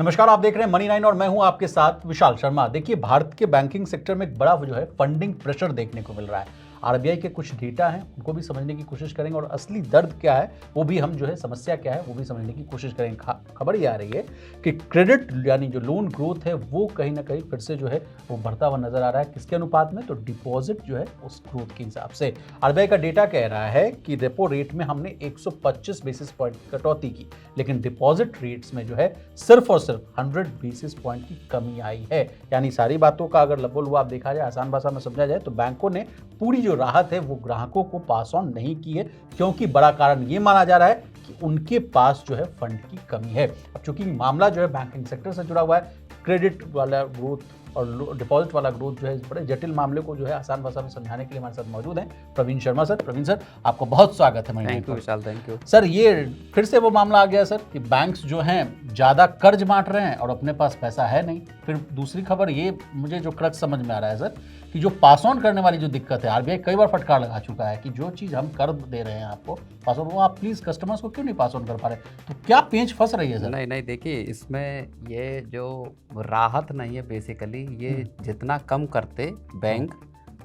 नमस्कार, आप देख रहे हैं मनी 9 और मैं हूं आपके साथ विशाल शर्मा। देखिए, भारत के बैंकिंग सेक्टर में एक बड़ा जो है फंडिंग प्रेशर देखने को मिल रहा है। आरबीआई के कुछ डेटा हैं, उनको भी समझने की कोशिश करेंगे और असली दर्द क्या है वो भी हम जो है समस्या क्या है वो भी समझने की कोशिश करेंगे। खबर ये आ रही है कि क्रेडिट यानी जो लोन ग्रोथ है वो कहीं ना कहीं फिर से जो है वो बढ़ता हुआ नजर आ रहा है। किसके अनुपात में? तो डिपॉजिट जो है उस ग्रोथ के हिसाब से। आरबीआई का डेटा कह रहा है कि रेपो रेट में हमने 125 बेसिस पॉइंट कटौती की, लेकिन डिपॉजिट रेट्स में जो है सिर्फ और सिर्फ 100 बेसिस पॉइंट की कमी आई है। यानी सारी बातों का अगर लबो-लुआब देखा जाए, आसान भाषा में समझा जाए, तो बैंकों ने पूरी जो राहत है वो ग्राहकों को पास ऑन नहीं की है, क्योंकि बड़ा कारण ये माना जा रहा है कि उनके पास जो है फंड की कमी है। अब चूंकि मामला जो है बैंकिंग सेक्टर से जुड़ा हुआ है, क्रेडिट वाला ग्रोथ और डिपॉजिट वाला ग्रोथ जो है, इस बड़े जटिल मामले को जो है आसान भाषा में समझाने के लिए हमारे साथ मौजूद हैं प्रवीण शर्मा सर। प्रवीण सर, आपको बहुत स्वागत है। Thank you Vishal, thank you sir. ये फिर से वो मामला आ गया सर कि बैंक्स जो हैं ज़्यादा कर्ज बांट रहे हैं और अपने पास पैसा है नहीं। फिर दूसरी खबर ये मुझे जो क्रक्स समझ में आ रहा है सर कि जो पास ऑन करने वाली जो दिक्कत है, आरबीआई कई बार फटकार लगा चुका है कि जो चीज़ हम कर दे रहे हैं आपको पास ऑन, वो आप प्लीज़ कस्टमर्स को क्यों नहीं पास ऑन कर पा रहे? तो क्या पेंच फंस रही है सर? नहीं, देखिए, इसमें ये जो राहत नहीं है, बेसिकली ये जितना कम करते बैंक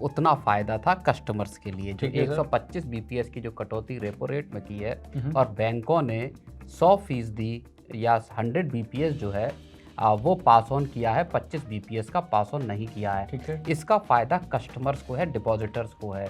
उतना फायदा था कस्टमर्स के लिए। जो 125 बीपीएस की जो कटौती रेपो रेट में की है और बैंकों ने 100% या 100 बीपीएस जो है वो पास ऑन किया है, 25 बीपीएस का पास ऑन नहीं किया है। ठीक है। इसका फायदा कस्टमर्स को है, डिपॉजिटर्स को है,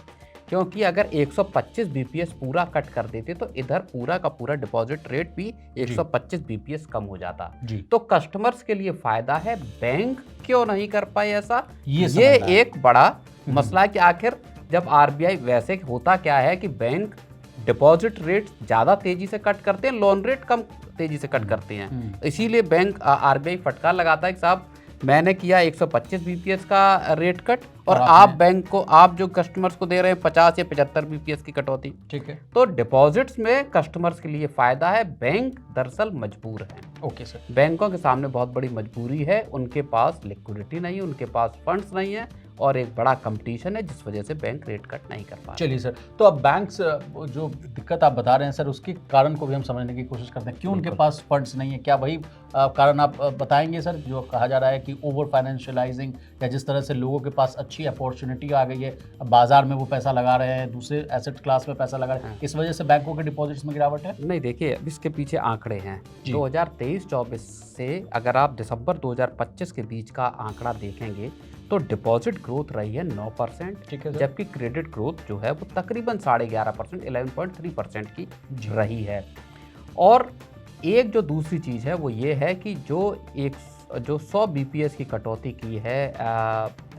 क्योंकि अगर 125 बीपीएस पूरा कट कर देते तो इधर पूरा का पूरा डिपॉजिट रेट भी 125 बीपीएस कम हो जाता। तो कस्टमर्स के लिए फायदा है। बैंक क्यों नहीं कर पाए ऐसा, ये एक बड़ा मसला है कि आखिर जब आरबीआई, वैसे होता क्या है कि बैंक डिपॉजिट रेट ज़्यादा तेजी से कट करते हैं, लोन रेट कम तेजी से कट करते हैं। इसीलिए बैंक आरबीआई फटकार लगाता है कि साहब मैंने किया 125 बीपीएस का रेट कट और आप बैंक को, आप जो कस्टमर्स को दे रहे हैं 50 या 75 बीपीएस की कटौती। ठीक है। तो डिपॉजिट्स में कस्टमर्स के लिए फायदा है। बैंक दरअसल मजबूर है। Okay sir. बैंकों के सामने बहुत बड़ी मजबूरी है, उनके पास लिक्विडिटी नहीं है, उनके पास फंड्स नहीं है और एक बड़ा कंपटीशन है, जिस वजह से बैंक रेट कट नहीं कर पा रहे। चलिए सर, तो अब बैंक्स जो दिक्कत आप बता रहे हैं सर, उसके कारण को भी हम समझने की कोशिश करते हैं। क्यों उनके पास फंड्स नहीं है? क्या वही कारण आप बताएंगे सर जो कहा जा रहा है कि ओवर फाइनेंशियलाइजिंग, या जिस तरह से लोगों के पास अच्छी अपॉर्चुनिटी आ गई है, बाजार में वो पैसा लगा रहे हैं, दूसरे एसेट क्लास में पैसा लगा रहे हैं, इस वजह से बैंकों के डिपॉजिट्स में गिरावट है? नहीं, देखिए, अब इसके पीछे आंकड़े हैं। 2023-24 से अगर आप दिसंबर 2025 के बीच का आंकड़ा देखेंगे तो डिपॉजिट ग्रोथ रही है 9%। ठीक है। जबकि क्रेडिट ग्रोथ जो है वो तकरीबन 11.5%, 11.3% की रही है। और एक जो दूसरी चीज़ है वो ये है कि जो 100 बीपीएस की कटौती की है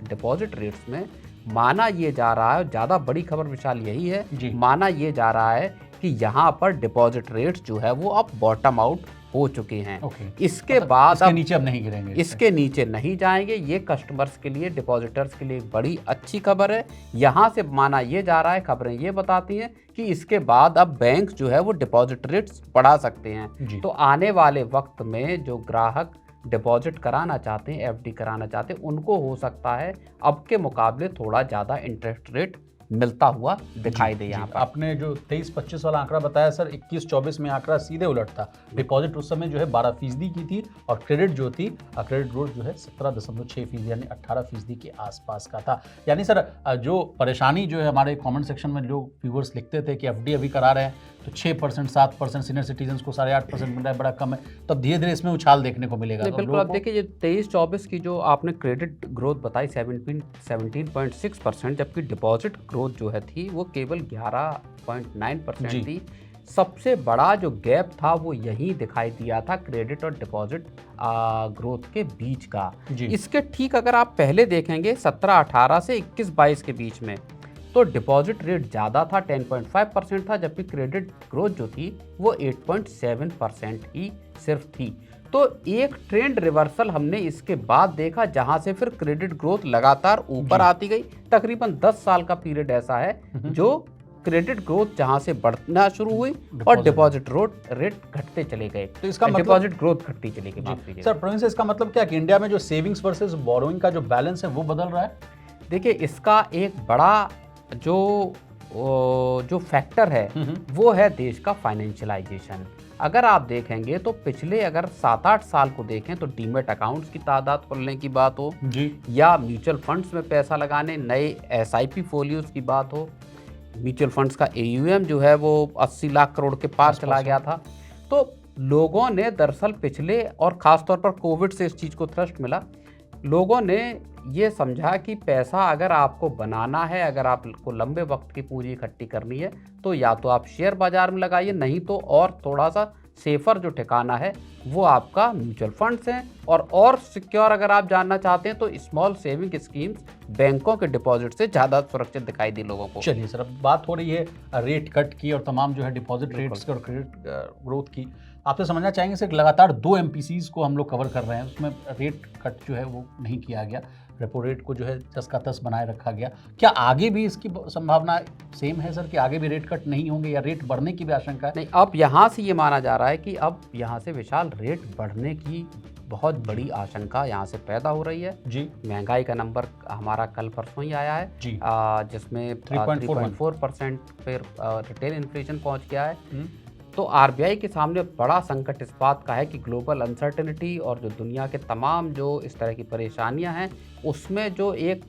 डिपॉजिट रेट्स में, माना ये जा रहा है, ज़्यादा बड़ी खबर विशाल यही है, माना ये जा रहा है कि यहाँ पर डिपॉजिट रेट्स जो है वो अब बॉटम आउट हो चुके हैं। इसके बाद इसके नीचे अब नहीं गिरेंगे, इसके नीचे नहीं जाएंगे। ये कस्टमर्स के लिए, डिपॉजिटर्स के लिए एक बड़ी अच्छी खबर है। यहाँ से माना ये जा रहा है, खबरें ये बताती हैं कि इसके बाद अब बैंक जो है वो डिपॉजिट रेट्स बढ़ा सकते हैं। तो आने वाले वक्त में जो ग्राहक डिपॉजिट कराना चाहते हैं, एफडी कराना चाहते हैं, उनको हो सकता है अब के मुकाबले थोड़ा ज़्यादा इंटरेस्ट रेट मिलता हुआ दिखाई दे। यहाँ पर आपने जो 23-25 वाला आंकड़ा बताया सर, 21-24 में आंकड़ा सीधे उलट था। डिपॉजिट उस समय जो है 12% की थी और क्रेडिट जो थी, क्रेडिट ग्रोथ जो है 17.6% यानी 18% के आसपास का था। यानी सर जो परेशानी जो है, हमारे कमेंट सेक्शन में लोग व्यूअर्स लिखते थे कि एफडी अभी करा रहे हैं तो 6%, 7%, सीनियर सिटीजन को 8.5% मिल रहा है, बड़ा कम है। तो अब धीरे धीरे इसमें उछाल देखने को मिलेगा। बिल्कुल। अब देखिए, ये 23-24 की जो आपने क्रेडिट ग्रोथ बताई 17.6%, जबकि डिपॉजिट ग्रोथ जो है थी वो केवल 11.9% थी। सबसे बड़ा जो गैप था वो यही दिखाई दिया था क्रेडिट और डिपॉजिट ग्रोथ के बीच का। इसके ठीक अगर आप पहले देखेंगे 17-18 से 21-22 के बीच में, तो डिपॉजिट रेट ज़्यादा था, 10.5% था, जबकि क्रेडिट ग्रोथ जो थी वो 8.7% ही सिर्फ थी। तो एक ट्रेंड रिवर्सल हमने इसके बाद देखा, जहां से फिर क्रेडिट ग्रोथ लगातार ऊपर आती गई। तकरीबन 10 साल का पीरियड ऐसा है जो क्रेडिट ग्रोथ जहां से बढ़ना शुरू हुई और डिपॉजिट रेट घटते चले गए। तो इसका मतलब डिपॉजिट ग्रोथ घटती चली गई। सर प्रवीण से इसका मतलब क्या कि इंडिया में जो सेविंग्स वर्सेस बोरोइंग का जो बैलेंस है वो बदल रहा है? देखिए, इसका एक बड़ा जो फैक्टर है वो है देश का फाइनेंशियलाइजेशन। अगर आप देखेंगे तो पिछले अगर 7-8 साल को देखें तो डीमेट अकाउंट्स की तादाद खुलने की बात हो जी, या म्यूचुअल फंड्स में पैसा लगाने, नए एसआईपी फोलियोज की बात हो, म्यूचुअल फंड्स का एयूएम जो है वो 80 लाख करोड़ के पार चला गया था। तो लोगों ने दरअसल पिछले और ख़ासतौर पर कोविड से इस चीज़ को थ्रस्ट मिला, लोगों ने ये समझा कि पैसा अगर आपको बनाना है, अगर आपको लंबे वक्त की पूंजी इकट्ठी करनी है तो या तो आप शेयर बाजार में लगाइए, नहीं तो और थोड़ा सा सेफर जो ठिकाना है वो आपका म्यूचुअल फंड्स हैं। और सिक्योर अगर आप जानना चाहते हैं तो स्मॉल सेविंग स्कीम्स बैंकों के डिपॉजिट से ज़्यादा सुरक्षित दिखाई दी लोगों को। चलिए सर, अब बात हो रही है रेट कट की और तमाम जो है डिपॉजिट रेट्स और क्रेडिट ग्रोथ की। आपसे समझना चाहेंगे सर, लगातार 2 MPCs को हम लोग कवर कर रहे हैं, उसमें रेट कट जो है वो नहीं किया गया, रेपो रेट को जो है 10 का 10 बनाए रखा गया। क्या आगे भी इसकी संभावना सेम है सर कि आगे भी रेट कट नहीं होंगे या रेट बढ़ने की भी आशंका है? नहीं, अब यहाँ से ये माना जा रहा है कि अब यहाँ से विशाल रेट बढ़ने की बहुत बड़ी आशंका यहाँ से पैदा हो रही है जी। महंगाई का नंबर हमारा कल परसों ही आया है जी। जिसमें 3.4% पर रिटेल इन्फ्लेशन पहुँच गया है। तो आरबीआई के सामने बड़ा संकट इस बात का है कि ग्लोबल अनसर्टेनिटी और जो दुनिया के तमाम जो इस तरह की परेशानियां हैं उसमें जो एक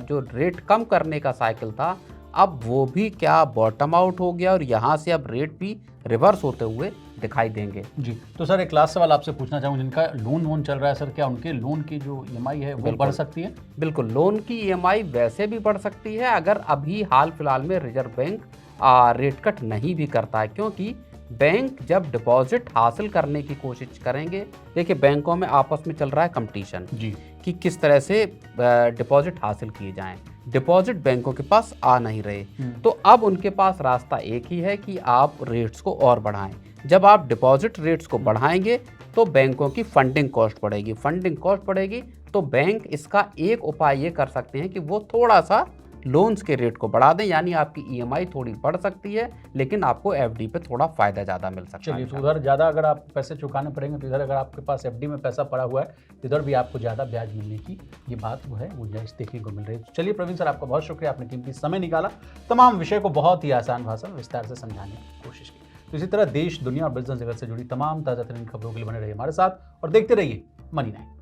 जो रेट कम करने का साइकिल था अब वो भी क्या बॉटम आउट हो गया और यहाँ से अब रेट भी रिवर्स होते हुए दिखाई देंगे। जी, तो सर एक लास्ट सवाल आपसे पूछना चाहूँगा, जिनका लोन चल रहा है सर, क्या उनके लोन की जो EMI है वो बढ़ सकती है? बिल्कुल, लोन की EMI वैसे भी बढ़ सकती है अगर अभी हाल फिलहाल में रिजर्व बैंक रेट कट नहीं भी करता है, क्योंकि बैंक जब डिपॉजिट हासिल करने की कोशिश करेंगे, देखिए बैंकों में आपस में चल रहा है कंपटीशन जी, कि किस तरह से डिपॉजिट हासिल किए जाएं। डिपॉजिट बैंकों के पास आ नहीं रहे, तो अब उनके पास रास्ता एक ही है कि आप रेट्स को और बढ़ाएं। जब आप डिपॉजिट रेट्स को बढ़ाएंगे तो बैंकों की फंडिंग कॉस्ट बढ़ेगी, फंडिंग कॉस्ट बढ़ेगी तो बैंक इसका एक उपाय ये कर सकते हैं कि वो थोड़ा सा लोन्स के रेट को बढ़ा दें, यानी आपकी EMI थोड़ी बढ़ सकती है लेकिन आपको FD पे थोड़ा फायदा ज़्यादा मिल सकता है। चलिए, तो उधर ज़्यादा अगर आप पैसे चुकाने पड़ेंगे तो इधर अगर आपके पास FD में पैसा पड़ा हुआ है इधर भी आपको ज़्यादा ब्याज मिलने की ये बात वो है गुंजाइश देखने को मिल रही है। चलिए प्रवीण सर, आपका बहुत शुक्रिया, आपने कीमती समय निकाला, तमाम विषय को बहुत ही आसान भाषा में विस्तार से समझाने की कोशिश की। तो इसी तरह देश, दुनिया और बिजनेस जगत से जुड़ी तमाम ताज़ा तरीन खबरों के लिए बने रहिए हमारे साथ और देखते रहिए मनी 9।